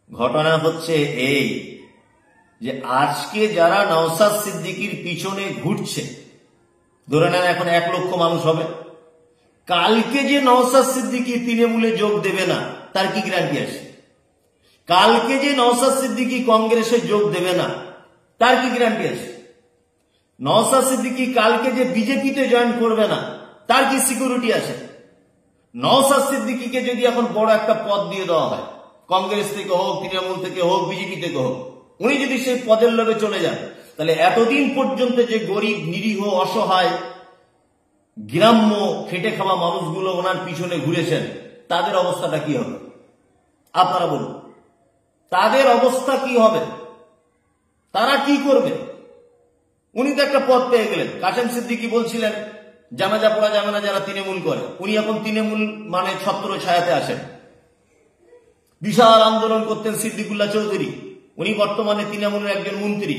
ঘটনা হচ্ছে এই যে আজকে যারা নওশাদ সিদ্দিকীর পিছনে ঘুরছে, ধরে নেন এখন 1 লক্ষ মানুষ হবে, কালকে যে নওশাদ সিদ্দিকী তৃণমূলে যোগ দেবে না তার কি গ্যারান্টি আছে? কালকে যে নওশাদ সিদ্দিকী কংগ্রেসে যোগ দেবে না তার কি গ্যারান্টি আছে? নওশাদ সিদ্দিকী কালকে যে বিজেপিতে জয়েন করবে না তার কি সিকিউরিটি আছে? নওশাদ সিদ্দিকীকে যদি এখন বড় একটা পদ দিয়ে দেওয়া হয়, কংগ্রেস থেকে হোক, তৃণমূল থেকে হোক, বিজেপি থেকে হোক, উনি যদি সেই পদের লোভে চলে যান, তাহলে এতদিন পর্যন্ত যে গরিব, নিরীহ, অসহায়, গ্রাম্য খেটে খাওয়া মানুষগুলো ওনার পিছনে ঘুরেছেন, তাদের অবস্থাটা কি হবে? আপনারা বলুন, তাদের অবস্থা কি হবে? তারা কি করবে? উনি তো একটা পদ পেয়ে গেলেন। কাসেম সিদ্দিকী বলছিলেন জানাজা পড়া যাবে না যারা তৃণমূল করে। উনি এখন তৃণমূল মানে ছত্র ছায়াতে আসেন। বিশাল আন্দোলন করতেন সিদ্দিকুল্লাহ চৌধুরী, উনি বর্তমানে তৃণমূলের একজন মন্ত্রী।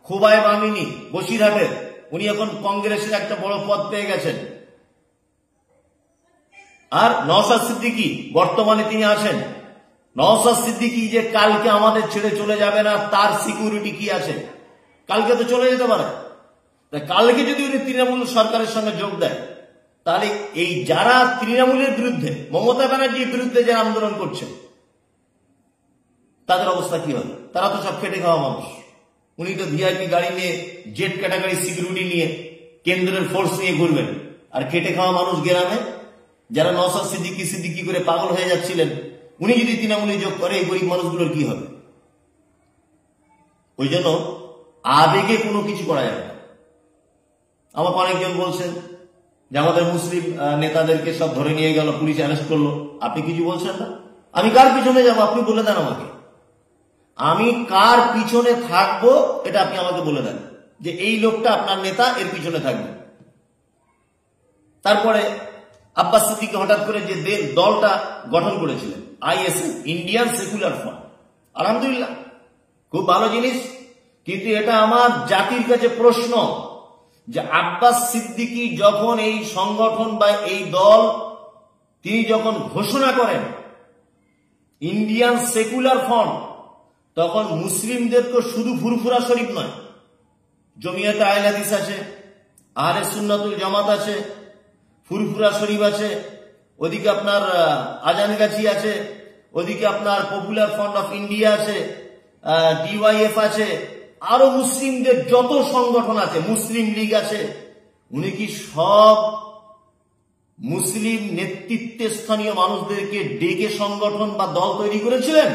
খুবাইব আমিনী বসিরহাটের, উনি এখন কংগ্রেসের একটা বড় পদ পেয়ে গেছেন। আর নওশাদ সিদ্দিকী বর্তমানে তিনি আছেন। নওশাদ সিদ্দিকী যে কালকে আমাদের ছেড়ে চলে যাবে না তার সিকিউরিটি কি আছে? কালকে তো চলে যেতে পারে। কালকে যদি উনি তৃণমূল সরকারের সঙ্গে যোগ দেয়, তাহলে এই যারা তৃণমূলের বিরুদ্ধে, মমতা ব্যানার্জির বিরুদ্ধে যারা আন্দোলন করছে, তাদের অবস্থা কি হবে? তারা তো সব খেটে খাওয়া মানুষ। উনি তো ভিআইপি গাড়ি নিয়ে, জেট ক্যাটাগরি সিকিউরিটি নিয়ে, কেন্দ্রের ফোর্স নিয়ে ঘুরবেন। আর খেটে খাওয়া মানুষ গ্রামে যারা নওশাদ সিদ্দিকী করে পাগল হয়ে যাচ্ছিলেন, উনি যদি তৃণমূলে যোগ করে, এই গরিব মানুষগুলোর কি হবে? ওই জন্য আবেগে কোনো কিছু করা যাবে না। আমাকে অনেকজন বলছেন যে আমাদের মুসলিম নেতাদেরকে সব ধরে নিয়ে গেল, পুলিশ অ্যারেস্ট করলো, আপনি কিছু বলছেন না। আমি কার পিছনে যাবো আপনি বলে দেন আমাকে। আমি কার পিছনে থাকবো এটা আপনি আমাকে বলে দেন, যে এই লোকটা আপনার নেতা, এর পিছনে থাকবে। তারপরে আব্বাস সিদ্দিকী হঠাৎ করে যে দলটা গঠন করেছিলেন, আইএসএফ, ইন্ডিয়ান সেকুলার ফ্রন্ট, আলহামদুলিল্লাহ খুব ভালো জিনিস। কিন্তু এটা আমার জাতির কাছে প্রশ্ন যে আব্বাস সিদ্দিকী যখন এই সংগঠন বা এই দল তিনি যখন ঘোষণা করেন ইন্ডিয়ান সেকুলার ফ্রন্ট, তখন মুসলিমদেরকে শুধু ফুরফুরা শরীফ নয়, জমিয়তে আহলে হাদিস আছে, আহলে সুন্নাতুল জামাত আছে, ফুরফুরা শরীফ আছে, ওদিকে আপনার আজানগাছি আছে, ওদিকে আপনার পপুলার ফ্রন্ট অফ ইন্ডিয়া আছে, ডিওয়াইএফ আছে, আরো মুসলিমদের যত সংগঠন আছে, মুসলিম লীগ আছে, উনি কি সব মুসলিম নেতৃত্বে স্থানীয় মানুষদেরকে ডেকে সংগঠন বা দল তৈরি করেছিলেন,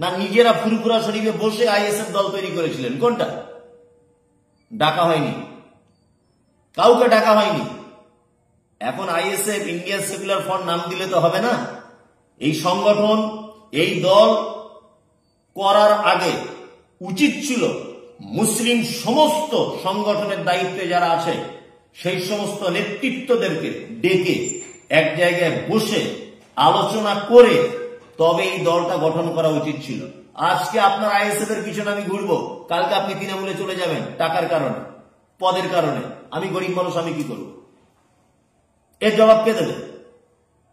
না নিজেরা ফুরফুরা শরীফে বসে আইএসএফ দল তৈরি করেছিলেন? কোনটা? ডাকা হয়নি, কাউকে ডাকা হয়নি। এখন আইএসএফ, ইন্ডিয়ান সেকুলার ফ্রন্ট নাম দিলে তো হবে না। এই সংগঠন, এই দল করার আগে উচিত ছিল মুসলিম সমস্ত সংগঠনের দায়িত্বে যারা আছে সেই সমস্ত নেতৃত্বদেরকে ডেকে এক জায়গায় বসে আলোচনা করে তবে এই দলটা গঠন করা উচিত ছিল। আজকে আপনার আইএসএফ এর পিছনে আমি ঘুরবো, কালকে আপনি তৃণমূলে চলে যাবেন টাকার কারণে, পদের কারণে। আমি গরিব মানুষ, আমি কি করব? এর জবাব কে দেবে?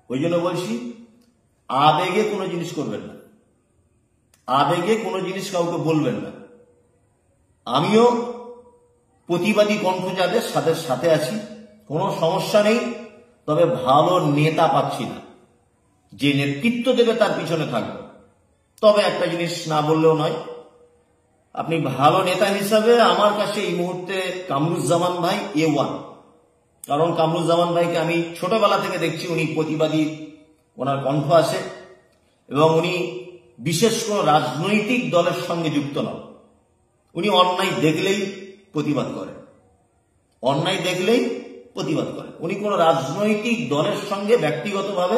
ওই জন্য বলছি, আবেগে কোনো জিনিস করবেন না, আবেগে কোনো জিনিস কাউকে বলবেন না। আমিও প্রতিবাদী কণ্ঠ যাদের সাথে আছি, কোনো সমস্যা নেই। তবে ভালো নেতা পাচ্ছি না, যে নেতৃত্ব দেবে তার পিছনে থাকবে। তবে একটা জিনিস না বললেও নয়, আপনি ভালো নেতা হিসাবে আমার কাছে এই মুহূর্তে কামরুজ্জামান ভাই A1। কারণ কামরুজ্জামান ভাইকে আমি ছোটবেলা থেকে দেখছি, উনি প্রতিবাদী, ওনার কণ্ঠ আছে, এবং উনি বিশেষ কোনো রাজনৈতিক দলের সঙ্গে যুক্ত নন। উনি অন্যায় দেখলেই প্রতিবাদ করেন, অন্যায় দেখলেই প্রতিবাদ করেন। উনি কোনো রাজনৈতিক দলের সঙ্গে ব্যক্তিগতভাবে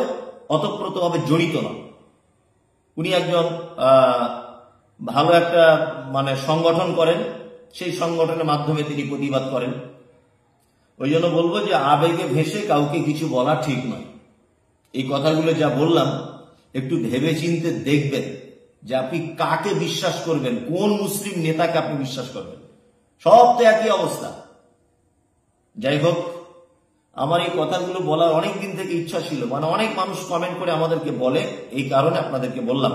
ওতপ্রোতভাবে জড়িত নন। উনি একজন ভালো একটা সংগঠন করেন, সেই সংগঠনের মাধ্যমে তিনি প্রতিবাদ করেন। ওই জন্য বলবো যে আবেগে ভেসে কাউকে কিছু বলা ঠিক নয়। এই কথাগুলো যা বললাম একটু ভেবে চিনতে দেখবেন যে আপনি কাকে বিশ্বাস করবেন, কোন মুসলিম নেতাকে আপনি বিশ্বাস করবেন। সব তো একই অবস্থা। যাই হোক, আমার এই কথাগুলো বলার অনেক দিন থেকে ইচ্ছা ছিল, অনেক মানুষ কমেন্ট করে আমাদেরকে বলে, এই কারণে আপনাদেরকে বললাম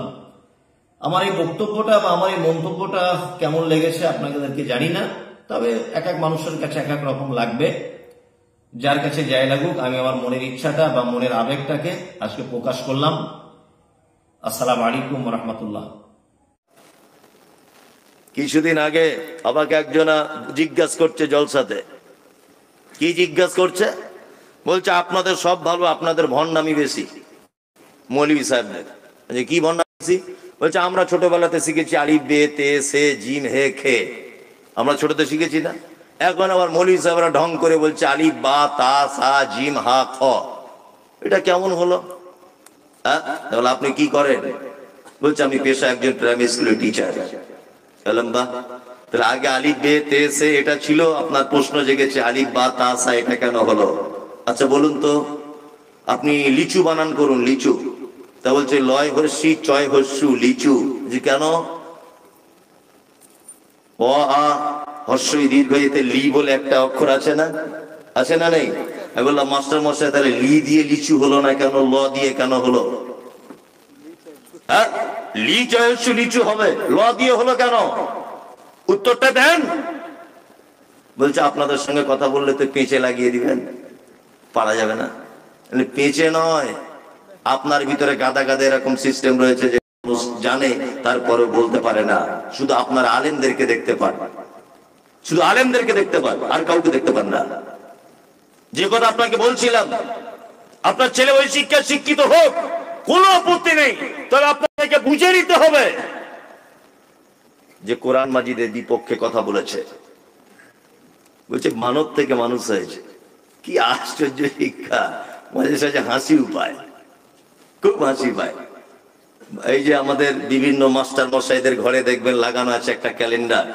আমার এই বক্তব্যটা বা আমার এই মন্তব্যটা কেমন লেগেছে আপনাদেরকে জানি না, তবে এক এক মানুষের কাছে এক এক রকম লাগবে। যার কাছে যাই লাগুক, আমি আমার মনের ইচ্ছাটা বা মনের আবেগটাকে আজকে প্রকাশ করলাম। আসসালামু আলাইকুম ওয়া রাহমাতুল্লাহ। কিছুদিন আগে আমাকে একজনা জিজ্ঞাসা করছে জলসাতে, কি জিজ্ঞাসা করছে, বলছে আপনাদের সব ভালো, আপনাদের ভণ্ডামি বেশি মৌলভী সাহেবদের। কি ভণ্ডামি বেশি? বলছে আমরা ছোটবেলাতে শিখেছি আলিফ বে তে সে জিম হে খে, আমরা ছোটতে শিখেছি না? এখন আবার মৌলভী সাহেবরা ঢং করে বলছে আলিফ বা তা সা জিম হা খ। এটা কেমন হলো? হ্যাঁ, তাহলে আপনি কি করেন? বলছে আমি পেশা একজন প্রাইমারি স্কুলের টিচার। তাহলে আগে আলিফ বে তে সে এটা ছিল, আপনার প্রশ্ন জেগেছে আলিফ বা তা সা এটা কেন হলো? আচ্ছা বলুন তো, আপনি লিচু বানান করুন, লিচু। তা বলছে লয় হর্ষি চয় হর্ষু লিচু। যে কেন? অ আ হর্ষই দীর্ঘ এতে লি বলে একটা অক্ষর আছে না, আছে না নেই? আমি বললাম মাস্টার মশাই তাহলে লি দিয়ে লিচু হলো না কেন, ল দিয়ে কেন হলো? হ্যাঁ, লি চয় হর্ষু লিচু হবে, ল দিয়ে হলো কেন? উত্তরটা দেন। বলছে আপনাদের সঙ্গে কথা বললে তো পেঁচে লাগিয়ে দিবেন, পারা যাবে না। পেঁচে নয়, আপনার ভিতরে গাদা গাদা এরকম সিস্টেম রয়েছে যে জানে তারপরে বলতে পারে না। শুধু আপনার আলেমদেরকে দেখতে পান, শুধু আলেমদেরকে দেখতে পান, আর কাউকে দেখতে পান না। যে কথা আপনাকে বলছিলাম, আপনার ছেলে ওই শিক্ষা শিক্ষিত হোক, কোনো আপত্তি নেই, তবে আপনাকে বুঝে নিতে হবে যে কোরআন মাজিদের বিপক্ষে কথা বলেছে। বলছে মানব থেকে মানুষ হয়েছে, কি আশ্চর্য শিক্ষা! মাঝে সাঝে হাসিও পায়, খুব হাসি পায়। এই যে আমাদের বিভিন্ন মাস্টার মশাইদের ঘরে দেখবেন লাগানো আছে একটা ক্যালেন্ডার।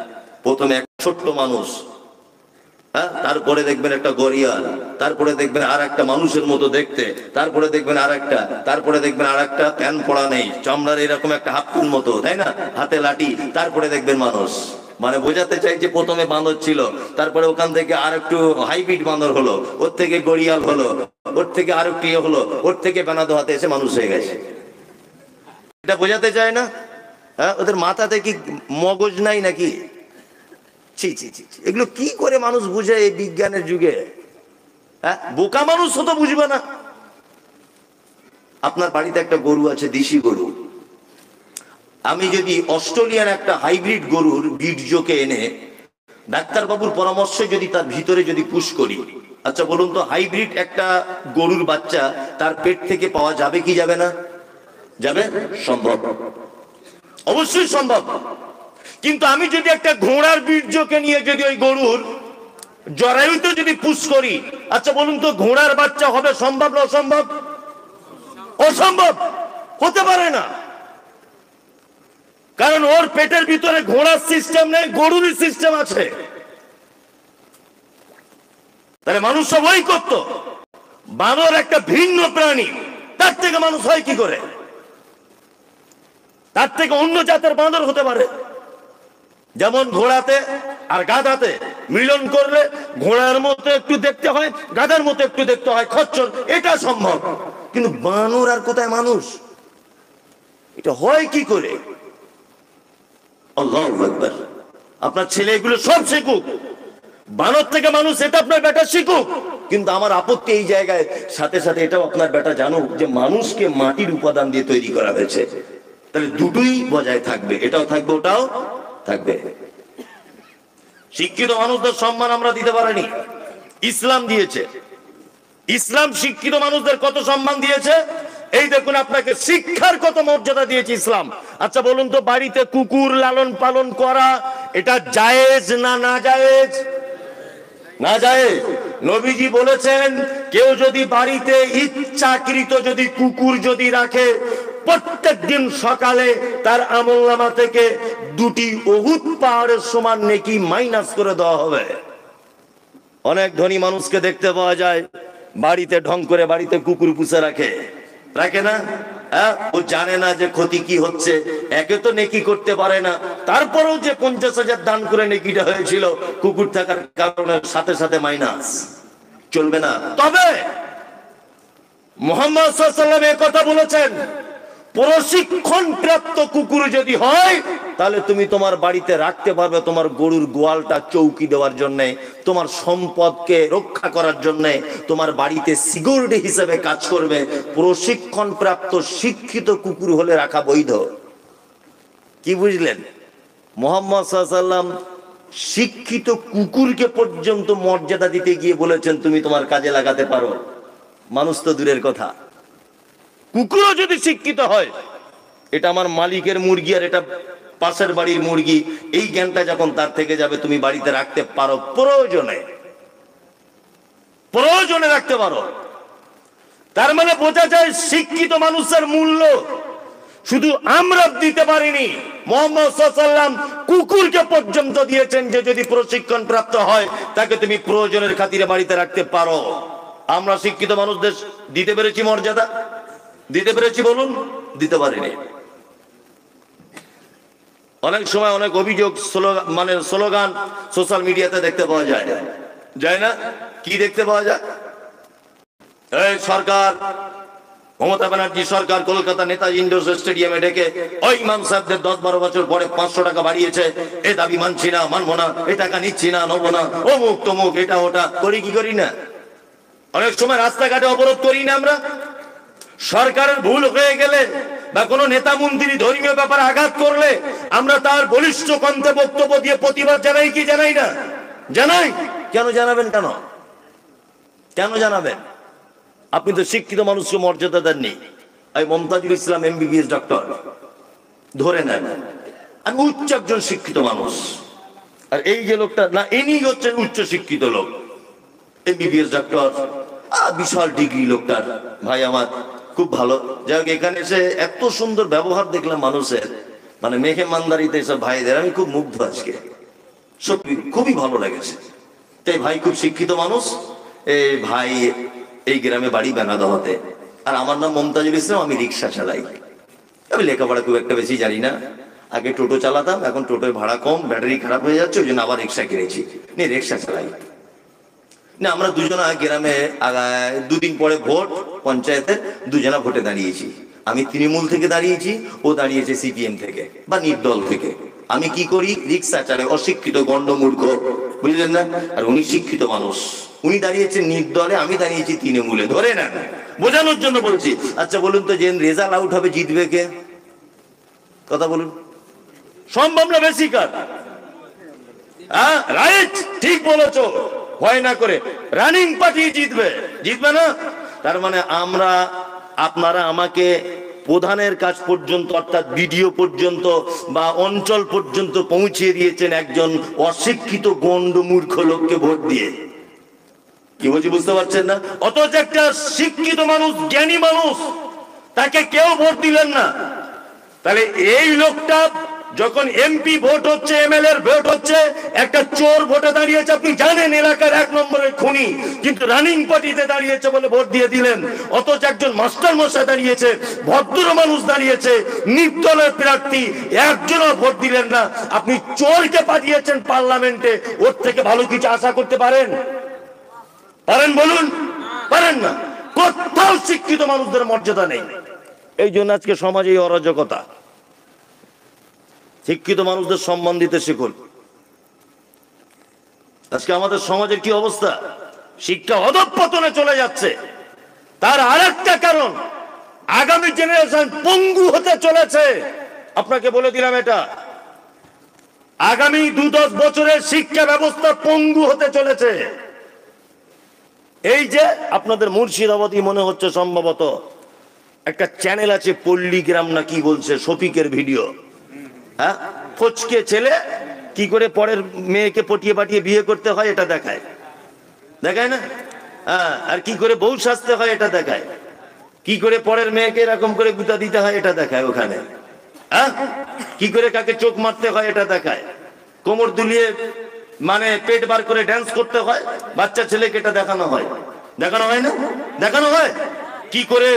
প্রথমে এক ছোট্ট মানুষ, হ্যাঁ, তারপরে দেখবেন একটা গড়িয়াল, তারপরে দেখবেন আর একটা মানুষের মতো দেখতে, তারপরে দেখবেন আর একটা, তারপরে দেখবেন আর একটা প্যান পড়া নেই, চামড়ার এরকম একটা হাফ প্যান্ট মতো, তাই না, হাতে লাঠি, তারপরে দেখবেন মানুষ। মানে বোঝাতে চাই যে প্রথমে বাঁদর ছিল, তারপরে ওখান থেকে আর একটু হাইব্রিড বাঁদর হলো, ওর থেকে গড়িয়াল হলো, ওর থেকে আর একটু ইয়ে হলো, ওর থেকে বেনাদো হাতে এসে মানুষ হয়ে গেছে। এটা বোঝাতে চায় না? হ্যাঁ, ওদের মাথাতে কি মগজ নাই নাকি? ছি ছি ছি, এগুলো কি করে মানুষ বুঝে এই বিজ্ঞানের যুগে? হ্যাঁ, বোকা মানুষ তো বুঝবে না। আপনার বাড়িতে একটা গরু আছে, দেশি গরু। আমি যদি অস্ট্রেলিয়ান একটা হাইব্রিড গরুর বীর্যকে এনে ডাক্তারবাবুর পরামর্শে যদি তার ভিতরে যদি পুশ করি, আচ্ছা বলুন তো, হাইব্রিড একটা গরুর বাচ্চা তার পেট থেকে পাওয়া যাবে কি যাবে না? যাবে, সম্ভব, অবশ্যই সম্ভব। কিন্তু আমি যদি একটা ঘোড়ার বীর্যকে নিয়ে যদি ওই গরুর জরায়ুতে যদি পুশ করি, আচ্ছা বলুন তো, ঘোড়ার বাচ্চা হবে সম্ভব না অসম্ভব? অসম্ভব, হতে পারে না। কারণ ওর পেটের ভিতরে ঘোড়ার সিস্টেম নেই, গরুরই সিস্টেম আছে। তাহলে মানুষ সব ওই করতো। বানর একটা ভিন্ন প্রাণী, তার থেকে মানুষ হয় কি করে? তার থেকে অন্য জাতের বাঁদর হতে পারে। যেমন ঘোড়াতে আর গাধাতে মিলন করলে ঘোড়ার মতো একটু দেখতে হয়, গাধার মতো একটু দেখতে হয়, খচ্চর, এটা সম্ভব। কিন্তু বানর আর কোথায় মানুষ? এটা হয় কি করে? আল্লাহু আকবার। আপনার ছেলে এগুলো সব শিখুক, বানর থেকে মানুষ এটা আপনার বেটা শিখুক, কিন্তু আমার আপত্তি এই জায়গায় সাথে সাথে এটাও আপনার বেটা জানুক যে মানুষকে মাটির উপাদান দিয়ে তৈরি করা হয়েছে। তাহলে দুটোই বজায় থাকবে, এটাও থাকবে ওটাও থাকবে। শিক্ষিত মানুষদের সম্মান আমরা দিতে পারিনি, ইসলাম দিয়েছে। ইসলাম শিক্ষিত মানুষদের কত সম্মান দিয়েছে, এই দেখুন, আপনাকে শিক্ষার কত মর্যাদা দিয়েছে ইসলাম। আচ্ছা বলুন তো, বাড়িতে কুকুর লালন পালন করা এটা জায়েজ না না জায়েজ? না জায়েজ। নবীজি বলেছেন, কেউ যদি বাড়িতে ইচ্ছাকৃত যদি কুকুর যদি রাখে, প্রত্যেক দিন সকালে তার আমলনামা থেকে 2টি উহুদ পাহাড়ের সমান নেকি মাইনাস করে দেওয়া হবে। অনেক ধনী মানুষকে দেখতে পাওয়া যায় বাড়িতে ঢং করে বাড়িতে কুকুর পুষে রাখে, রাখে না? হ্যাঁ, ও জানে না যে ক্ষতি কি হচ্ছে, একে তো নেকি করতে পারে না, তারপরেও যে 50,000 দান করে নেকিটা হয়েছিল, কুকুর থাকার কারণে সাথে সাথে মাইনাস। চলবে না। তবে মুহাম্মদ সাল্লাল্লাহু আলাইহি ওয়াসাল্লাম এই কথা বলেছেন, প্রশিক্ষণ প্রাপ্ত কুকুর যদি হয় তাহলে তুমি তোমার বাড়িতে রাখতে পারবে, তোমার গরুর গোয়ালটা চৌকি দেওয়ার জন্য, তোমার সম্পদকে রক্ষা করার জন্য, তোমার বাড়িতে সিকিউরিটি হিসেবে কাজ করবে। প্রশিক্ষণ প্রাপ্ত শিক্ষিত কুকুর হলে রাখা বৈধ। কি বুঝলেন? মুহাম্মদ সাল্লাল্লাহু আলাইহি ওয়াসাল্লাম শিক্ষিত কুকুরকে পর্যন্ত মর্যাদা দিতে গিয়ে বলেছেন তুমি তোমার কাজে লাগাতে পারো। মানুষ তো দূরের কথা, কুকুরও যদি শিক্ষিত হয়, এটা আমার মালিকের মুরগি আর এটা পাশের বাড়ির মুরগি, এই জ্ঞানটা যখন তার থেকে যাবে, তুমি বাড়িতে রাখতে পারো, প্রয়োজনে প্রয়োজনে রাখতে পারো। তার মানে বোঝা যায় শিক্ষিত মানুষের মূল্য শুধু আমরা দিতে পারিনি, মুহাম্মদ সাল্লাল্লাহু আলাইহি ওয়াসাল্লাম কুকুরকে পর্যন্ত দিয়েছেন যে যদি প্রশিক্ষণ প্রাপ্ত হয় তাকে তুমি প্রয়োজনের খাতিরে বাড়িতে রাখতে পারো। আমরা শিক্ষিত মানুষদের দিতে পেরেছি মর্যাদা? দিতে পেরেছি বলুন? দিতে পারিনি। অনেক সময় অনেক অভিযোগ, স্লোগান সোশ্যাল মিডিয়াতে দেখতে পাওয়া যায়, যায় না? কি দেখতে পাওয়া যায়? এই সরকার, মমতা ব্যানার্জি সরকার কলকাতা নেতাজি ইন্ডোর স্টেডিয়ামে ডেকে ওই ইমাম সাহেবদের 10-12 বছর পরে 500 টাকা বাড়িয়েছে, এ দাবি মানছি না, মানবো না, এ টাকা নিচ্ছি না, নেবো না, অমুক তমুক, এটা ওটা করি। কি করি না? অনেক সময় রাস্তাঘাটে অবরোধ করি না আমরা? সরকারের ভুল হয়ে গেলে বা কোনো নেতা মন্ত্রী ধর্মীয় ব্যাপারে আঘাত করলে আমরা তার বলিষ্ঠ কণ্ঠে বক্তব্য দিয়ে প্রতিবাদ জানাই কি জানাই না? জানাই। কেন জানাবেন? কেন কেন জানাবেন? আপনি তো শিক্ষিত মানুষকে মর্যাদা দেননি। এই মমতাজুল ইসলাম MBBS ডক্টর ধরে নেন, আমি উচ্চ একজন শিক্ষিত মানুষ, আর এই যে লোকটা না, ইনি হচ্ছেন উচ্চ শিক্ষিত লোক, MBBS ডক্টর, বিশাল ডিগ্রি লোকটার। ভাই আমার খুব ভালো। যাই হোক, এখানে এসে এত সুন্দর ব্যবহার দেখলাম মানুষের, মানে মেঘে মান্দারিতে এসব ভাইদের, আমি খুব মুগ্ধ আজকে, সত্যি খুবই ভালো লেগেছে। তাই ভাই খুব শিক্ষিত মানুষ। এই ভাই এই গ্রামে বাড়ি বেনাদোয়াতে, আর আমার নাম মমতাজুল ইসলাম, আমি রিক্সা চালাই। আমি লেখাপড়া খুব একটা বেশি জানি না, আগে টোটো চালাতাম, এখন টোটোর ভাড়া কম, ব্যাটারি খারাপ হয়ে যাচ্ছে, ওই জন্য আবার রিক্সা কিনেছি, নিয়ে রিক্সা চালাই। না, আমরা দুজনা গ্রামে 2 দিন পরে ভোট, পঞ্চায়েতের দুজনা ভোটে দাঁড়িয়েছি। আমি তৃণমূল থেকে দাঁড়িয়েছি, ও দাঁড়িয়েছে CPM থেকে বা নির্দল থেকে। আমি কি করি? রিক্সা চালাই, অশিক্ষিত গন্ডমূর্খ, বুঝলেন না? আর উনি শিক্ষিত মানুষ, উনি দাঁড়িয়েছে নির্দলে, আমি দাঁড়িয়েছি তৃণমূলে। ধরে না, বোঝানোর জন্য বলছি। আচ্ছা বলুন তো, যে রেজাল্ট আউট হবে জিতবে কে? কথা বলুন, সম্ভব না? বেশি কার? হ্যাঁ, রাইট, ঠিক বলেছো। ভয় না করে রানিং পার্টি জিতবে, জিতবে না? তার মানে আমরা, আপনারা আমাকে প্রধানের কাজ পর্যন্ত, অর্থাৎ ভিডিও পর্যন্ত বা অঞ্চল পর্যন্ত পৌঁছিয়ে দিয়েছেন একজন অশিক্ষিত গন্ড মূর্খ লোককে ভোট দিয়ে। কি বলছি বুঝতে পারছেন না? অথচ একটা শিক্ষিত মানুষ, জ্ঞানী মানুষ, তাকে কেউ ভোট দিলেন না। তাহলে এই লোকটা যখন MP ভোট হচ্ছে, MLA ভোট হচ্ছে, একটা চোর ভোটে দাঁড়িয়েছে, আপনি জানেন এলাকার 1 নম্বরের খুনি, কিন্তু রানিং পার্টিতে দাঁড়িয়েছে বলে ভোট দিয়ে দিলেন। অথচ একজন মাস্টার মশাই দাঁড়িয়েছে, ভদ্র মানুষ দাঁড়িয়েছে, নির্দলের প্রার্থী, একজনও ভোট দিলেন না। আপনি চোরকে পাঠিয়েছেন পার্লামেন্টে, ওর থেকে ভালো কিছু আশা করতে পারেন? পারেন বলুন? পারেন না। কোথাও শিক্ষিত মানুষদের মর্যাদা নেই। এই জন্য আজকে সমাজে এই অরাজকতা। শিক্ষিত মানুষদের সম্মান দিতে শিখুন। আজকে আমাদের সমাজের কি অবস্থা? শিক্ষা অধঃপতনে চলে যাচ্ছে। তার আরেকটা কারণ, আগামী জেনারেশন পঙ্গু হতে চলেছে। আপনাকে বলে দিলাম, এটা আগামী 2-10 বছরের শিক্ষা ব্যবস্থা পঙ্গু হতে চলেছে। এই যে আপনাদের মুর্শিদাবাদী মনে হচ্ছে সম্ভবত একটা চ্যানেল আছে, পল্লীগ্রাম না কি বলছে, শফিকের ভিডিও। হ্যাঁ, ফচকে ছেলে কি করে পরের মেয়েকে পটিয়ে পাঠিয়ে বিয়ে করতে হয় এটা দেখায়, দেখায় না? হ্যাঁ, আর কি করে বউ সাজতে হয় এটা দেখায়, কি করে পরের মেয়েকে এরকম করে গুতা দিতে হয় এটা দেখায় ওখানে। হ্যাঁ, কি করে কাকে চোখ মারতে হয় এটা দেখায়, কোমর দুলিয়ে মানে পেট বার করে ড্যান্স করতে হয় বাচ্চা ছেলেকে, এটা দেখানো হয়। দেখানো হয় না? দেখানো হয়। কি করে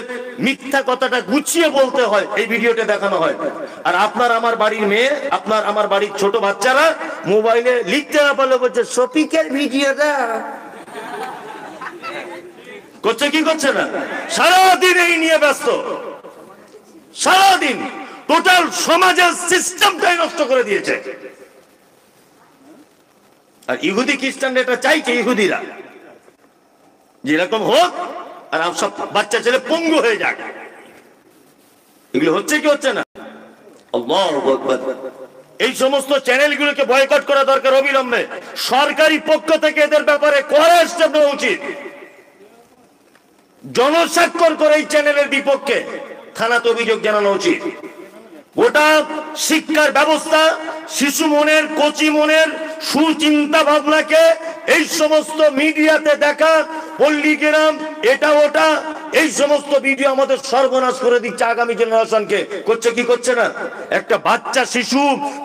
মিথ্যা কথাটা গুছিয়ে বলতে হয় এই ভিডিওতে দেখানো হয়। আর আপনার আমার বাড়ির মেয়ে, আপনার আমার বাড়ির ছোট বাচ্চারা মোবাইলে লিখতে না পারলে বলছে শফিকের ভিডিওটা করছে। কি করছে না? সারাদিন এই নিয়ে ব্যস্ত, সারাদিন টোটাল সমাজের সিস্টেমটাই নষ্ট করে দিয়েছে। আর ইহুদি খ্রিস্টান এটা চাইছে, ইহুদিরা যেরকম হোক আর সব বাচ্চা ছেলে পঙ্গু হয়ে যাক। এগুলো হচ্ছে কি হচ্ছে না? আল্লাহু আকবার। এই সমস্ত চ্যানেলগুলোকে বয়কট করা দরকার অবিলম্বে। সরকারি পক্ষ থেকে এদের ব্যাপারে কড়া স্টেপ নেওয়া উচিত। জনস্বাক্ষর করে এই চ্যানেলের বিপক্ষে থানাতে অভিযোগ জানানো উচিত। গোটা শিক্ষার ব্যবস্থা, শিশু মনের, কচি মনের সুচিন্তা ভাবনাকে এই সমস্ত মিডিয়াতে দেখা, পল্লীগ্রাম, এটা ওটা, এই সমস্ত ভিডিও আমাদের সর্বনাশ করে দিচ্ছে আগামী জেনারেশনকে। করছে কি করছে না? একটা বাচ্চা শিশু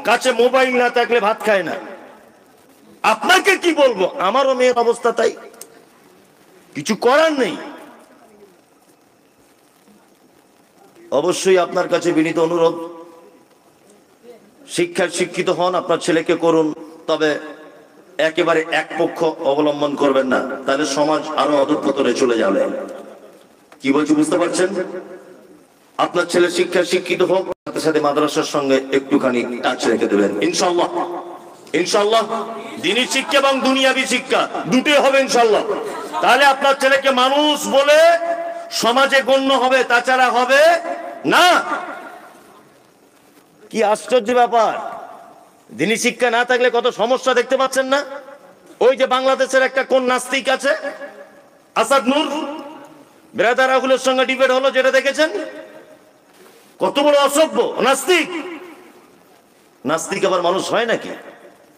কাছে মোবাইল না থাকলে ভাত খায় না। আপনাকে কি বলবো, আমারও মেয়ের অবস্থা তাই, কিছু করার নেই। অবশ্যই আপনার কাছে বিনীত অনুরোধ, শিক্ষার শিক্ষিত হন, আপনার ছেলেকে করুন, তবে একেবারে এক পক্ষ অবলম্বন করবেন না, তাহলে সমাজ আরো অধঃপতনে চলে যাবে। কি বলছি বুঝতে পারছেন? আপনার ছেলে শিক্ষার শিক্ষিত হোক, সাথে সাথে মাদ্রাসার সঙ্গে একটুখানি টাচ রেখে দেবেন ইনশাআল্লাহ। ইনশাআল্লাহ দ্বীনি শিক্ষা এবং দুনিয়াবি শিক্ষা দুটোই হবে ইনশাআল্লাহ। তাহলে আপনার ছেলেকে মানুষ বলে সমাজে গণ্য হবে, তাছাড়া হবে না। কি আশ্চর্য ব্যাপার! দ্বীনি শিক্ষা না থাকলে কত সমস্যা দেখতে পাচ্ছেন না? ওই যে বাংলাদেশের একটা কোন নাস্তিক আছে, আসাদ নূর, ব্রাদার রাহুলের সঙ্গে ডিবেট হলো, যেটা দেখেছেন, কত বড় অসভ্য নাস্তিক। নাস্তিক আবার মানুষ হয় নাকি?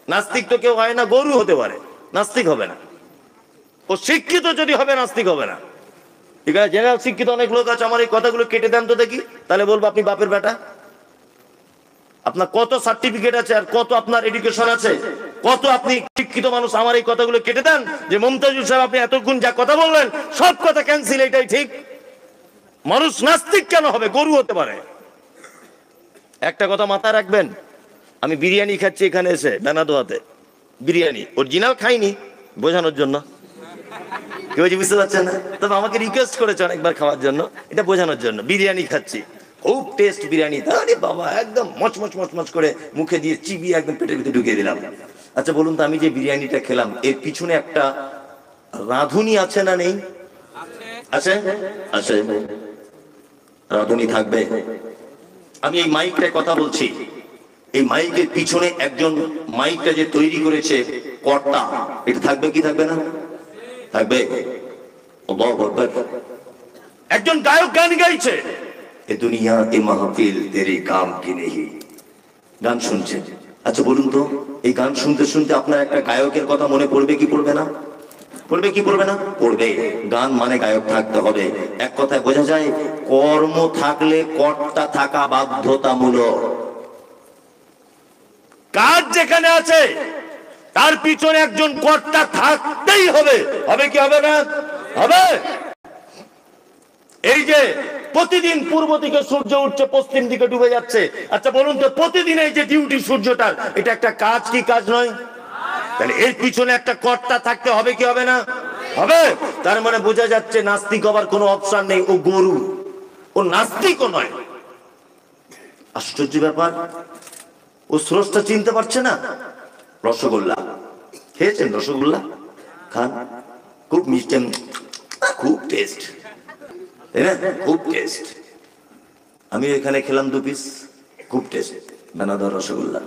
নাস্তিক তো কেউ হয় না, গরু হতে পারে, নাস্তিক হবে না। ও শিক্ষিত যদি হবে, নাস্তিক হবে না। ঠিক আছে, জেনারেল শিক্ষিত অনেক লোক আছে, আমার এই কথাগুলো কেটে দেন তো দেখি, তাহলে বলবো আপনি বাপের বেটা। আপনার কত সার্টিফিকেট আছে আর কত আপনার এডুকেশন আছে, কত আপনি শিক্ষিত মানুষ, আমার এই কথাগুলো কেটে দেন। যে মমতাজুল সাহেব আপনি এতক্ষণ যা কথা বললেন সব কথা ক্যান্সেল, এটাই ঠিক। মানুষ নাস্তিক কেন হবে? গরু হতে পারে। একটা কথা মাথায় রাখবেন, আমি বিরিয়ানি খাচ্ছি এখানে এসে বেনাদোয়াতে, বিরিয়ানি অরিজিনাল খাইনি, বোঝানোর জন্য। কেউ বুঝতে পারছেন না, তবে আমাকে রিকোয়েস্ট করেছে অনেকবার খাওয়ার জন্য, এটা বোঝানোর জন্য। বিরিয়ানি খাচ্ছি, খুব টেস্ট বিরিয়ানি, আরে বাবা, একদম মচমচ মচমচ করে মুখে দিয়ে চিবিয়ে একদম পেটের ভিতরে ঢুকিয়ে দিলাম। আচ্ছা বলুন তো, আমি যে বিরিয়ানিটা খেলাম এর পিছনে একটা রাঁধুনি আছে না নেই? আছে, আছে, রাঁধুনি থাকবে। আমি এই মাইকটায় কথা বলছি, এই মাইকের পিছনে একজন মাইকটা যে তৈরি করেছে কর্তা, এটা থাকবে কি থাকবে না? থাকবে। একজন গায়ক গান গাইছে, এ দুনিয়া এ মাহফিল তেরি কাম কি নেই, গান শুনছে। আচ্ছা বলুন তো, এই গান শুনতে শুনতে আপনার একটা গায়কের কথা মনে পড়বে কি পড়বে না? পড়বে কি পড়বে না? পড়বে। গান মানে গায়ক থাকতে হবে। এক কথায় বোঝা যায়, কর্ম থাকলে কর্তা থাকা বাধ্যতামূলক। কাজ যেখানে আছে তার পিছনে একজন কর্তা থাকতেই হবে। হবে কি হবে না? হবে। এই যে প্রতিদিন পূর্ব দিকে সূর্য উঠছে, পশ্চিম দিকে ডুবে যাচ্ছে, আচ্ছা বলুন তো, প্রতিদিন এই যে ডিউটি সূর্যটার, এটা একটা কাজ কি কাজ নয়? তাহলে এর পিছনে একটা কর্তা থাকতে হবে কি হবে না? হবে। তার মানে বোঝা যাচ্ছে নাস্তিক হবার কোনো অপশন নেই, ও গরু, ও নাস্তিকও নয়। আশ্চর্য ব্যাপার, ও স্রষ্টা চিনতে পারছে না। রসগোল্লা খেয়েছেন? রসগোল্লা খান, খুব মিষ্টি, খুব টেস্ট, তাই না? খুব টেস্ট। আমি এখানে খেলাম 2 পিস, খুব টেস্ট বেনাদর রসগোল্লা।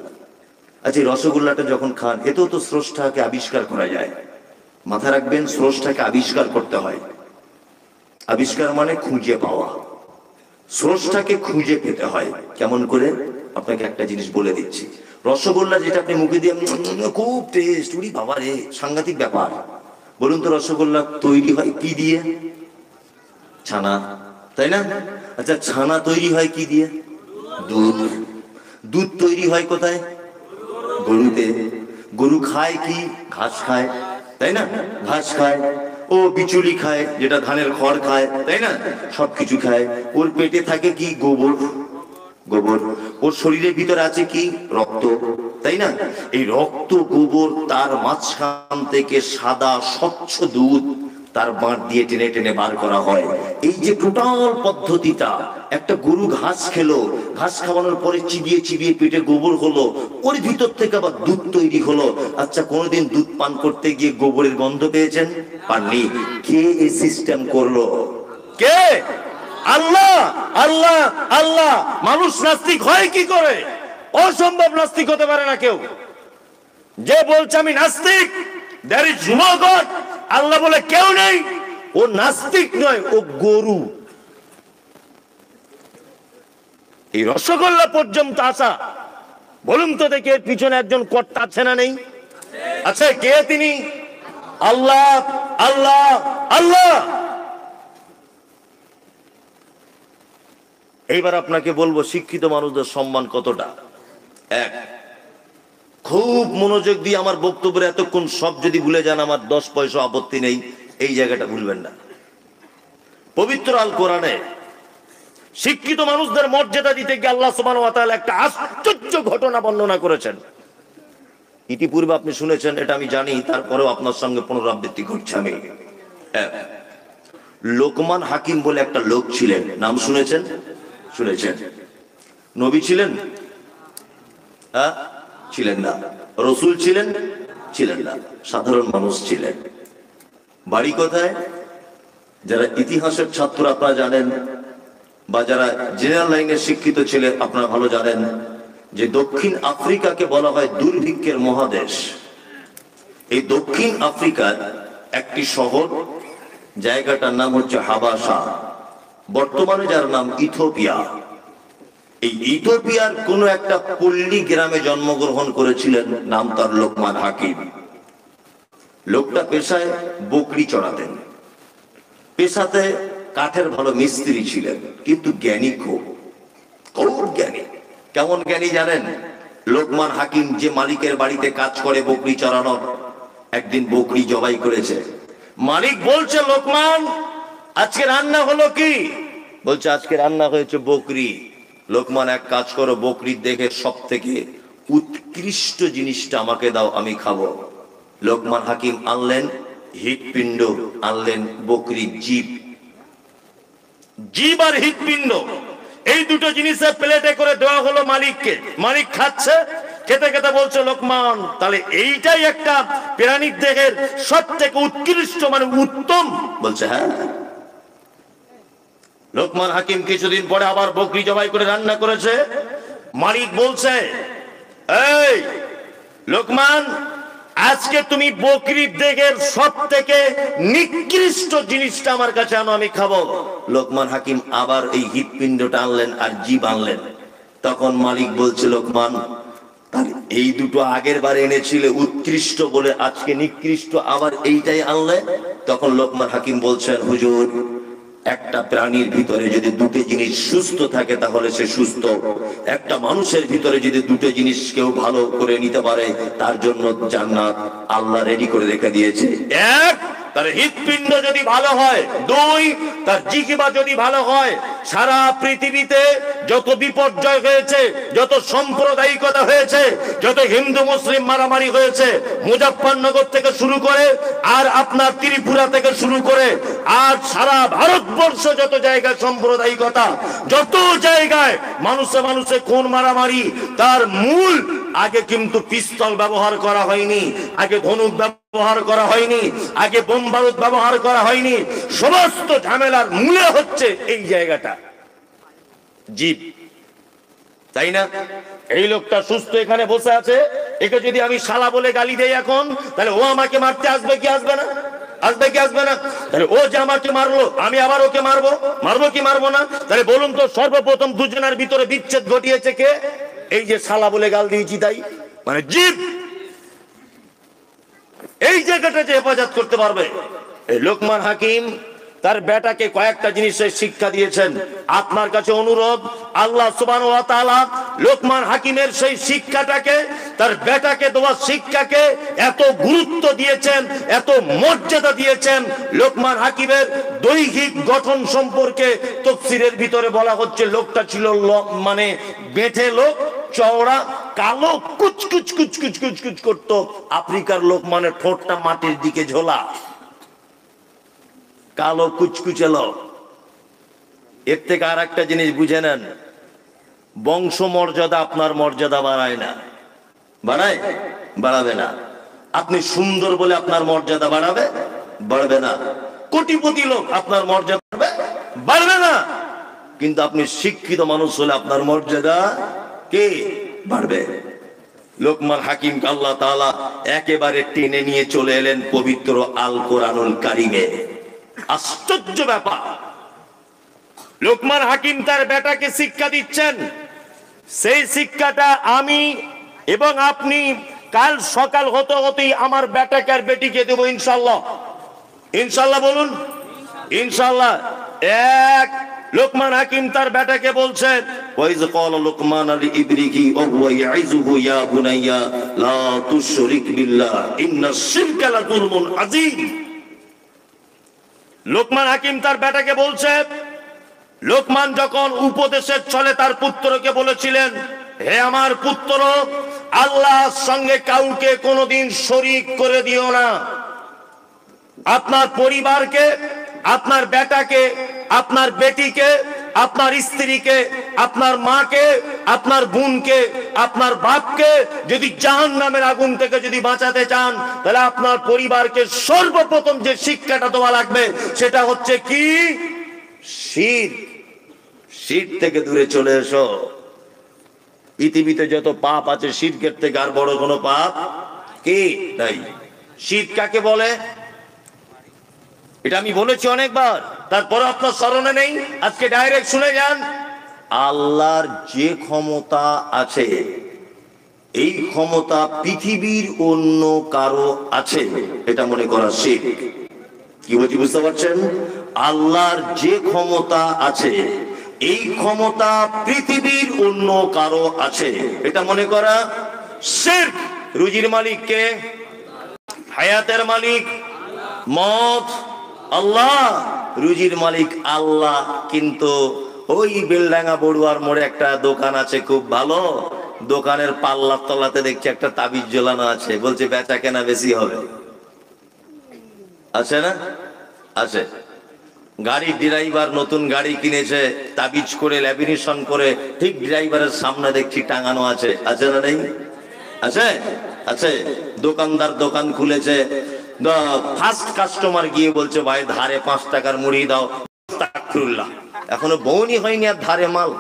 আচ্ছা, এই রসগোল্লাটা যখন খান, এতেও তো স্রষ্টাকে আবিষ্কার করা যায়। মাথা রাখবেন, স্রষ্টাকে আবিষ্কার করতে হয়। আবিষ্কার মানে খুঁজে পাওয়া, স্রষ্টাকে খুঁজে পেতে হয়। কেমন করে? আপনাকে একটা জিনিস বলে দিচ্ছি। রসগোল্লা যেটা আপনি মুখে দিয়ে খুব টেস্ট, উড়ি বাবা রে, সাংঘাতিক ব্যাপার। বলুন তো, রসগোল্লা তৈরি হয় কি দিয়ে? ছানা, তাই না? আচ্ছা, ছানা তৈরি হয় কি দিয়ে? দুধ। দুধ তৈরি হয় কোথায়? গরুতে। গরু খায় কি? ঘাস খায়, তাই না? ঘাস খায়। ও বিচুলি খায়, যেটা ধানের খড় খায়, তাই না? সবকিছু খায়। ওর পেটে থাকে কি? গোবর। গোবর। ওর শরীরের ভিতরে আছে কি? রক্ত, তাই না? এই রক্ত গোবর, তার মাঝখান থেকে সাদা স্বচ্ছ দুধ তার বাঁট দিয়ে টেনে টেনে বার করা হয়। এই যে টোটাল পদ্ধতিটা, একটা গরু ঘাস খেলো, ঘাস খাওয়ানোর পরে চিবিয়ে চিবিয়ে পেটে গোবর হলো, ওর ভিতর থেকে আবার দুধ তৈরি হলো। আচ্ছা, কোনোদিন দুধ পান করতে গিয়ে গোবরের গন্ধ পেয়েছেন? পাননি। কে এই সিস্টেম করলো? কে? আল্লাহ। আল্লাহ আল্লাহ। মানুষ নাস্তিক হয় কি করে? অসম্ভব নাস্তিক হতে পারে না কেউ। যে বলছে আমি নাস্তিক, there is no God, আল্লাহ বলে কেউ নেই, ও নাস্তিক নয়, ও গরু। এই রসগোল্লা পর্যন্ত আসা, বলুন তো দেখি এর পিছনে একজন কর্তা আছে না নেই? আচ্ছা, কে তিনি? আল্লাহ আল্লাহ আল্লাহ। এইবার আপনাকে বলবো শিক্ষিত মানুষদের সম্মান কতটা। এক, খুব মনোযোগ দিয়ে আমার বক্তব্যের এতক্ষণ সব যদি ভুলে যান, আমার 10 পয়সা আপত্তি নেই, এই জায়গাটা ভুলবেন না। পবিত্র আল কোরআনে শিক্ষিত মানুষদের মর্যাদা দিতে গিয়ে আল্লাহ সুবহানাহু ওয়া তাআলা একটা আশ্চর্য ঘটনা বর্ণনা করেছেন। ইতিপূর্বে আপনি শুনেছেন, এটা আমি জানি, তারপরেও আপনার সঙ্গে পুনরাবৃত্তি করছি আমি। লোকমান হাকিম বলে একটা লোক ছিলেন, নাম শুনেছেন? শুনেছেন? নবী ছিলেন? হ্যাঁ, ছিলেন না। রসুল ছিলেন? ছিলেন না। সাধারণ মানুষ ছিলেন। বাড়ি কোথায়? যারা ইতিহাসের ছাত্র আপনারা জানেন, বা যারা জেনারেল লাইনের শিক্ষিত ছিলেন আপনারা ভালো জানেন যে দক্ষিণ আফ্রিকাকে বলা হয় দুর্ভিক্ষের মহাদেশ। এই দক্ষিণ আফ্রিকার একটি শহর, জায়গাটার নাম হচ্ছে হাবাসা, বর্তমানে যার নাম ইথিওপিয়া। এই ইথিওপিয়ার কোন একটা পল্লী গ্রামে জন্মগ্রহণ করেছিলেন, নাম তার লোকমান হাকিম। লোকটা পেশায় বকরি চড়াতেন, পেশাতে কাঠের ভালো মিস্ত্রি ছিলেন, কিন্তু জ্ঞানী খুব, খুব জ্ঞানী। কেমন জ্ঞানী জানেন? লোকমান হাকিম যে মালিকের বাড়িতে কাজ করে বকরি চড়ানোর, একদিন বকরি জবাই করেছে। মালিক বলছে, লোকমান আজকে রান্না হলো কি? বলছে আজকে রান্না হয়েছে বকরি। লোকমান, এক কাজ করো, বকরির দেখে সব থেকে উৎকৃষ্ট জিনিসটা আমাকে দাও, আমি খাবো। লোকমান হাকিম আনলেন হৃৎপিণ্ড, আনলেন বকরির জীব। জীব আর হৃৎপিণ্ড, এই দুটো জিনিসের প্লেটে করে দেওয়া হলো মালিককে। মালিক খাচ্ছে, খেতে খেতে বলছে, লোকমান তাহলে এইটাই একটা প্রাণীর দেহের সব থেকে উৎকৃষ্ট, মানে উত্তম? বলছে হ্যাঁ। লোকমান হাকিম কিছুদিন পরে আবার বকরি জবাই করে রান্না করেছে। মালিক বলছে, এই লোকমান, আজকে তুমি বকরির দেহের সব থেকে নিকৃষ্ট জিনিসটা আমার কাছে আনো, আমি খাবো। লোকমান হাকিম আবার এই হৃৎপিণ্ডটা আনলেন আর জীব আনলেন। তখন মালিক বলছে, লোকমান এই দুটো আগের বার এনেছিলে উৎকৃষ্ট বলে, আজকে নিকৃষ্ট, আবার এইটাই আনলে। তখন লোকমান হাকিম বলছেন, হুজুর, একটা প্রাণীর ভিতরে যদি দুটো জিনিস সুস্থ থাকে তাহলে সে সুস্থ। একটা মানুষের ভিতরে যদি দুটো জিনিস কেউ ভালো করে নিতে পারে, তার জন্য জান্নাত আল্লাহ রেডি করে রেখে দিয়েছে। এক, তার হৃৎপিণ্ড যদি ভালো হয়। দুই, তার জিহ্বা যদি ভালো হয়। সারা পৃথিবীতে যত বিপর্যয় হয়েছে, যত সাম্প্রদায়িকতা হয়েছে, যত হিন্দু মুসলিম মারামারি হয়েছে, মুজাফফরনগর থেকে শুরু করে আর আপনার ত্রিপুরা থেকে শুরু করে আর সারা ভারতবর্ষ যত জায়গায় সাম্প্রদায়িকতা, যত জায়গায় মানুষে মানুষে খুন মারামারি, তার মূল আগে কিন্তু পিস্তল ব্যবহার করা হয়নি, আগে ধনুক ব্যবহার করা হয়নি, আগে বোম বারুদ ব্যবহার করা হয়নি। সমস্ত ঝামেলার মূলে হচ্ছে এই জায়গাটা, জীব, তাই না? এই লোকটা সুস্থ এখানে বসে আছে, একে যদি আমি শালা বলে গালি দেই এখন, তাহলে ও আমাকে মারতে আসবে কি আসবে না? আসবে কি আসবে না? তাহলে ও যে আমাকে মারলো, আমি আবার ওকে মারবো, মারবো কি মারবো না? তাহলে বলুন তো, সর্বপ্রথম দুজনের ভিতরে বিচ্ছেদ ঘটিয়েছে কে? এই যে শালা বলে গাল দিয়েছি, তাই মানে জীব। এই জায়গাটা যে হেফাজত করতে পারবে, এই লোকমান হাকিম তার বেটাকে কয়েকটা জিনিসের শিক্ষা দিয়েছেন। আপনার কাছে অনুরোধ, আল্লাহ সুবহানাহু ওয়া তাআলা লোকমান হাকিমের সেই শিক্ষাটাকে, তার বেটাকে দেওয়া শিক্ষাকে এত গুরুত্ব দিয়েছেন, এত মর্যাদা দিয়েছেন। লোকমান হাকিমের দৈহিক গঠন সম্পর্কে তাফসীরের ভিতরে বলা হচ্ছে, লোকটা ছিল মানে বেঁটে লোক, চওড়া, কালো, কুচকুচ কুচকুচ কুচকুচ করতো। আফ্রিকার লোক মানে ঠোঁটটা মাটির দিকে ঝোলা। কালো কুচকুচে লোক। এর থেকে আর একটা জিনিস বুঝে নেন, বংশ মর্যাদা আপনার মর্যাদা বাড়ায় না। বাড়ায়? বাড়াবে না। আপনি সুন্দর বলে আপনার মর্যাদা বাড়াবে? বাড়বে না। কোটিপতি লোক আপনার মর্যাদা বাড়বে? বাড়বে না। কিন্তু আপনি শিক্ষিত মানুষ হলে আপনার মর্যাদা কে বাড়বে? লোকমান হাকিমকে আল্লাহ তাআলা একেবারে টেনে নিয়ে চলে এলেন পবিত্র আল কোরআনুল কারিমে। আশ্চর্য ব্যাপার, লোকমান হাকিম তার বেটাকে শিক্ষা দিচ্ছেন। সেই শিক্ষাটা আমি এবং আপনি কাল সকাল হতে হতেই আমার বেটাকে আর বেটিকে দেবো ইনশাল্লাহ। ইনশাল্লাহ বলুন, ইনশাল্লাহ। এক, লোকমান হাকিম তার বেটাকে বলছেন, ওয়াইজ ক্বালা লোকমান লিইবনিহি ওয়া হুয়া ইয়াইযুহু ইয়া বুনাইয়া লা তুশরিক বিল্লাহ ইন্নাশ শিরকা লাযুলমুন আযীম। লোকমান হাকিম তার বেটাকে বলছে, লোকমান যখন উপদেশের ছলে তার পুত্রকে বলেছিলেন, হে আমার পুত্র, আল্লাহর সঙ্গে কাউকে কোনোদিন শরীক করে দিও না। আপনার পরিবারকে, আপনার বেটাকে, আপনার বেটিকে, আপনার স্ত্রীকে, আপনার মাকে, আপনার বোনকে, আপনার বাপকে যদি জাহান্নামের আগুন থেকে যদি বাঁচাতে চান, তাহলে আপনার পরিবারকে সর্বপ্রথম যে শিক্ষাটা দেওয়া লাগবে সেটা হচ্ছে কি? শিরক। শিরক থেকে দূরে চলে এসো। পৃথিবীতে যত পাপ আছে শিরকের থেকে আর বড় কোনো পাপ কি নাই। শিরক কাকে বলে এটা আমি বলেছি অনেকবার, তারপরে আপনার স্মরণে নেই। আজকে ডাইরেক্ট শুনে যান। আল্লাহর যে ক্ষমতা আছে, এই ক্ষমতা পৃথিবীর অন্য কারো আছে এটা মনে করা শিরক। কি বলছি বুঝতে পারছেন? আল্লাহর যে ক্ষমতা আছে, এই ক্ষমতা পৃথিবীর অন্য কারো আছে এটা মনে করা শিরক। রুজির মালিক কে? হায়াতের মালিক, মত আল্লাহ। রুজির মালিক আল্লাহ, কিন্তু ওই বেলডাঙ্গা বড়ুয়ার মোড়ে একটা দোকান আছে খুব ভালো, দোকানের পাল্লার তলাতে দেখছি একটা তাবিজ ঝোলানো আছে, বলছে বেচা কেনা বেশি হবে। আছে না? আছে। গাড়ির ড্রাইভার নতুন গাড়ি কিনেছে, তাবিজ করে ল্যামিনেশন করে ঠিক ড্রাইভারের সামনে দেখছি টাঙানো আছে। আছে না নেই? আছে, আছে। দোকানদার দোকান খুলেছে, ফার্স্ট কাস্টমার গিয়ে বলছে, ভাই ধারে 5 টাকার মুড়ি দাও। আস্তাগফিরুল্লাহ, এখনো বউনি হয়নি আর ধারে মাল।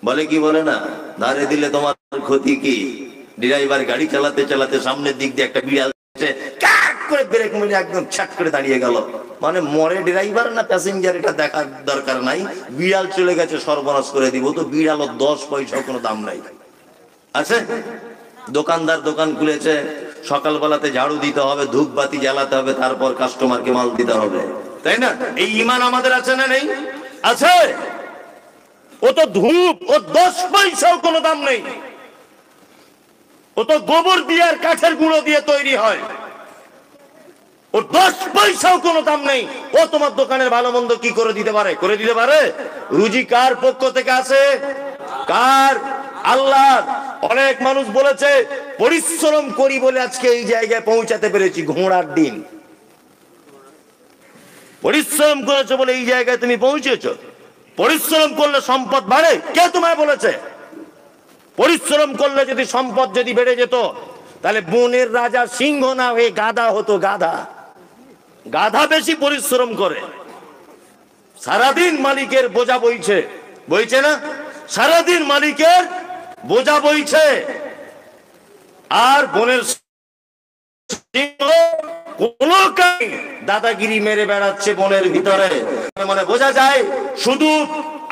বলে কি বলে না, ধারে দিলে তোমার ক্ষতি কি? ড্রাইভার গাড়ি চালাতে চালাতে সামনের দিক দিয়ে একটা বিড়াল করে ব্রেক মেরে একদম ছাট করে দাঁড়িয়ে গেল। মানে মরে ড্রাইভার না প্যাসেঞ্জার এটা দেখার দরকার নাই, বিড়াল চলে গেছে সর্বনাশ করে দিব। তো বিড়ালও 10 পয়সা কোনো দাম নাই। আছে। দোকানদার দোকান খুলেছে, সকালবেলাতে ঝাড়ু দিতে হবে, ধূপবাতি জ্বালাতে হবে, তারপর কাস্টমারকে মাল দিতে হবে, তাই না? এই ঈমান আমাদের আছে না নেই? আছে। ও তো ধূপ, ও 10 পয়সাও কোনো দাম নেই। ও তো গোবর দিয়ে আর কাঠের গুঁড়ো দিয়ে তৈরি হয়, ও 10 পয়সাও কোনো দাম নেই। ও তোমার দোকানের ভালো মন্দ কি করে দিতে পারে? করে দিতে পারে? রুজি কার পক্ষ থেকে আসে? কার? আল্লাহ। অনেক মানুষ বলেছে পরিশ্রম করি বলে আজকে এই জায়গায় পৌঁছাতে পেরেছি। ঘোড়ার ডিম। পরিশ্রম করেছো বলে এই জায়গায় তুমি পৌঁছেছো। পরিশ্রম করলে সম্পদ বাড়ে? কে তোমায় বলেছে? পরিশ্রম করলে যদি সম্পদ যদি বেড়ে যেত, তাহলে বনের রাজা সিংহ না হয়ে গাধা হতো। গাধা, গাধা বেশি পরিশ্রম করে, সারাদিন মালিকের বোঝা বইছে। বইছে না? সারাদিন মালিকের বোঝা বইছে। আর বনের সিংহ কোনো দাদাগিরি মেরে বেড়াচ্ছে বনের ভিতরে। মানে বোঝা যায় শুধু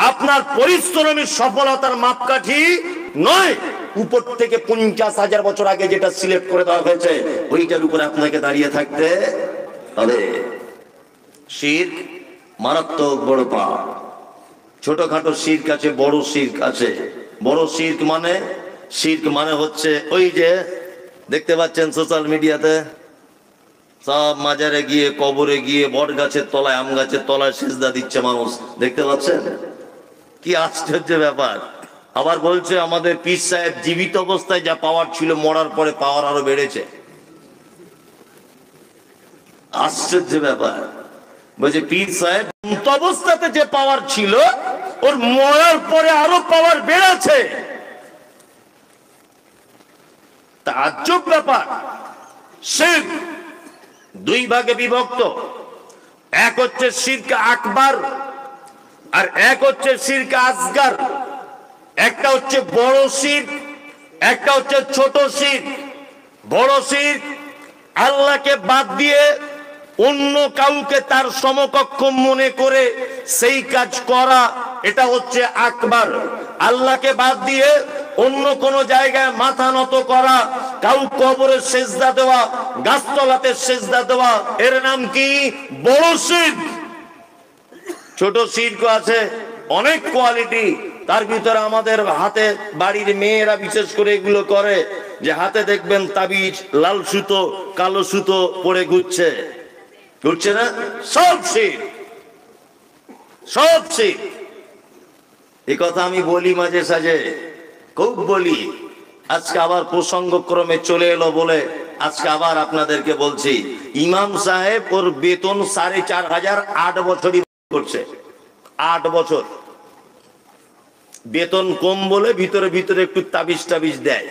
আপনার পরিশ্রমের সফলতার মাপকাঠি নয়, উপর থেকে 50,000 বছর আগে যেটা সিলেক্ট করে দেওয়া হয়েছে ওইটার উপরে আপনাকে দাঁড়িয়ে থাকতে হবে। শিরক মারাত্মক বড় পাপ। ছোটখাটো শিরক আছে, বড় শিরক আছে। বড় শিরক মানে হচ্ছে ওই যে দেখতে পাচ্ছেন সোশ্যাল মিডিয়াতে সব মাজারে গিয়ে, কবরে গিয়ে, বট গাছের তলায়, আম গাছের তলায় সিজদা দিচ্ছে মানুষ, দেখতে পাচ্ছেন? কি আশ্চর্য ব্যাপার। আবার বলছে আমাদের পীর সাহেব জীবিত অবস্থায় যা পাওয়ার ছিল মরার পরে পাওয়ার আরো বেড়েছে। আশ্চর্য ব্যাপার। বলছে পীর সাহেব অবস্থাতে যে পাওয়ার ছিল ওর মরার পরে আরো পাওয়ার বেড়েছে। তাজ্জব ব্যাপার। শিরক দুই ভাগে বিভক্ত, এক হচ্ছে শিরক আকবার আর এক হচ্ছে শিরক আসগার। একটা হচ্ছে বড় শিরক, একটা হচ্ছে ছোট শিরক। বড় শিরক আল্লাহকে বাদ দিয়ে অন্য কাউকে তার সমকক্ষ মনে করে সেই কাজ করা, এটা হচ্ছে আকবার। আল্লাহকে বাদ দিয়ে অন্য কোন জায়গায় মাথা নত করা, কাউ কবরে সেজদা দেওয়া, গাছতলাতে সেজদা দেওয়া, এর নাম কি? বড় শিরক। ছোট শিরক আছে অনেক কোয়ালিটি, তার ভিতরে আমাদের হাতে বাড়ির মেয়েরা বিশেষ করে এগুলো করে, যে হাতে দেখবেন তাবিজ লাল সুতো কালো সুতো পরে ঘুরছে না? সব শিরক, সব শিরক। এই কথা আমি বলি মাঝে সাঝে, খুব বলি। আজকে আবার প্রসঙ্গক্রমে চলে এলো বলে আজকে আবার আপনাদেরকে বলছি। ইমাম সাহেব ওর বেতন 4,500, 8 বছরই করছে। 8 বছর বেতন কম বলে ভিতরে ভিতরে একটু তাবিজ টাবিজ দেয়,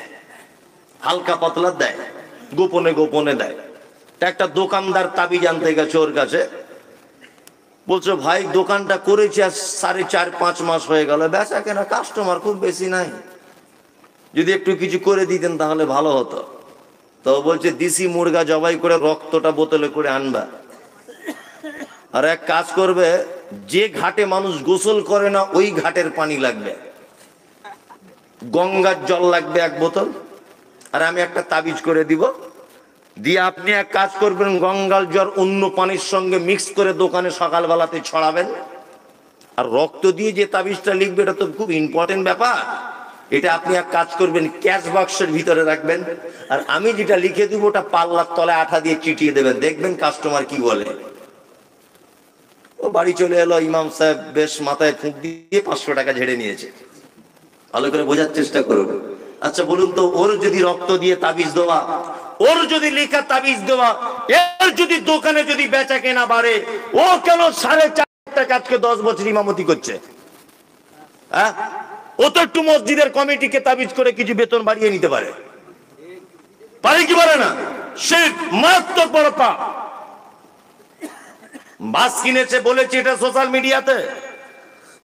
হালকা পাতলা দেয়, গোপনে গোপনে দেয়। একটা দোকানদার তাবিজ আনতে গেছে ওর কাছে, বলছো ভাই দোকানটা করেছি আজ 4.5-5 মাস হয়ে গেল, বেচা কেনা কাস্টমার খুব বেশি নাই, যদি একটু কিছু করে দিতেন তাহলে ভালো হতো। তো বলছে দেশি মুরগা জবাই করে রক্তটা বোতলে করে আনবা, আর এক কাজ করবে, যে ঘাটে মানুষ গোসল করে না ওই ঘাটের পানি লাগবে, গঙ্গার জল লাগবে 1 বোতল, আর আমি একটা তাবিজ করে দিব, দিয়ে আপনি এক কাজ করবেন, গঙ্গার জল অন্য পানির সঙ্গে মিক্স করে দোকানে সকালবেলাতে ছড়াবেন। আর রক্ত দিয়ে যে তাবিজটা লিখবে এটা তো খুব ইম্পর্টেন্ট ব্যাপার, এটা আপনি এক কাজ করবেন ক্যাশ বাক্সের ভিতরে রাখবেন, আর আমি যেটা লিখে দিব ওটা পাল্লার তলায় আঠা দিয়ে চিটিয়ে দেবেন, দেখবেন কাস্টমার কি বলে। ও বাড়ি চলে এলো, ইমাম সাহেব বেশ মাথায় ফুঁক দিয়ে 500 টাকা ঝেড়ে নিয়েছে। ভালো করে বোঝার চেষ্টা করুন। আচ্ছা বলুন তো, ওর যদি রক্ত দিয়ে তাবিজ দেওয়া, ওর যদি লেখা তাবিজ দেওয়া, এর যদি দোকানে যদি বেচা কেনা বাড়ে, ও কেন 4.5 টাকা আজকে 10 বছর ইমামতি করছে? হ্যাঁ, ও তো একটু মসজিদের কমিটিকে তাবিজ করে কিছু বেতন বাড়িয়ে নিতে পারে, পারে কি পারে না? শিরক মারাত্মক বড় পাপ। বাস কিনেছে বলেছে এটা সোশ্যাল মিডিয়াতে,